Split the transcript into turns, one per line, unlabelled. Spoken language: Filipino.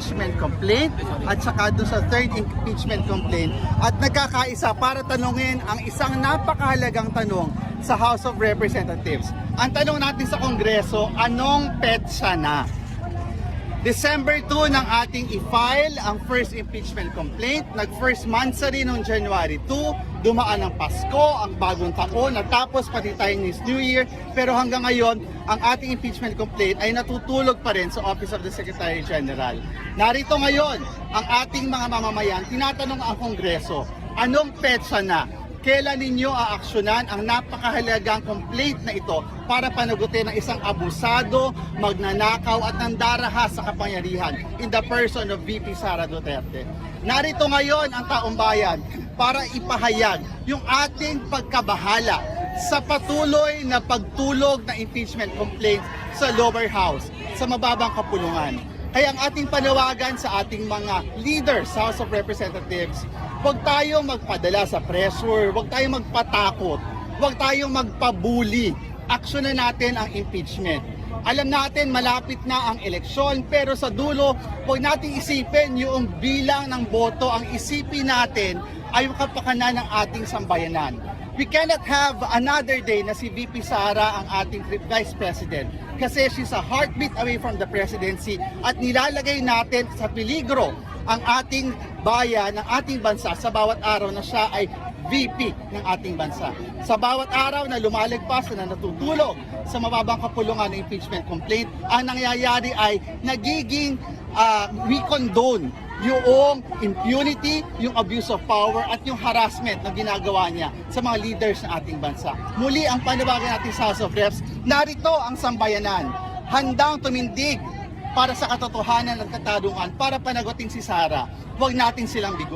impeachment complaint at saka doon sa third impeachment complaint at nagkakaisa para tanungin ang isang napakahalagang tanong sa House of Representatives. Ang tanong natin sa Kongreso, anong petsa na? December 2 ng ating i-file ang first impeachment complaint. Nag-first month sa rin noong January 2. Dumaan ang Pasko, ang bagong taon, natapos pati Chinese New Year. Pero hanggang ngayon, ang ating impeachment complaint ay natutulog pa rin sa Office of the Secretary General. Narito ngayon ang ating mga mamamayan, tinatanong ang Kongreso, anong petsa na? Kailan ninyo aaksyonan ang napakahalagang complaint na ito para panagutin ng isang abusado, magnanakaw at nandaraha sa kapangyarihan in the person of VP Sara Duterte? Narito ngayon ang taong bayan para ipahayag yung ating pagkabahala sa patuloy na pagtulog ng impeachment complaint sa lower house, sa mababang kapulungan. Kaya ang ating panawagan sa ating mga leaders sa House of Representatives, huwag tayong magpadala sa pressure, huwag tayong magpatakot, huwag tayong magpabuli. Aksyonan natin ang impeachment. Alam natin malapit na ang eleksyon, pero sa dulo, huwag nating isipin yung bilang ng boto. Ang isipin natin ay yung kapakanan ng ating sambayanan. We cannot have another day na si VP Sara ang ating Vice President kasi she's a heartbeat away from the presidency at nilalagay natin sa peligro ang ating bayan, ang ating bansa sa bawat araw na siya ay VP ng ating bansa. Sa bawat araw na lumalagpas na natutulog sa mababang kapulungan ng impeachment complaint, ang nangyayari ay nagiging we condone yung impunity, yung abuse of power at yung harassment na ginagawa niya sa mga leaders ng ating bansa. Muli ang panawagan natin sa House of Reps, narito ang sambayanan, handang tumindig para sa katotohanan at katarungan para panagutin si Sara. Huwag natin silang bigo.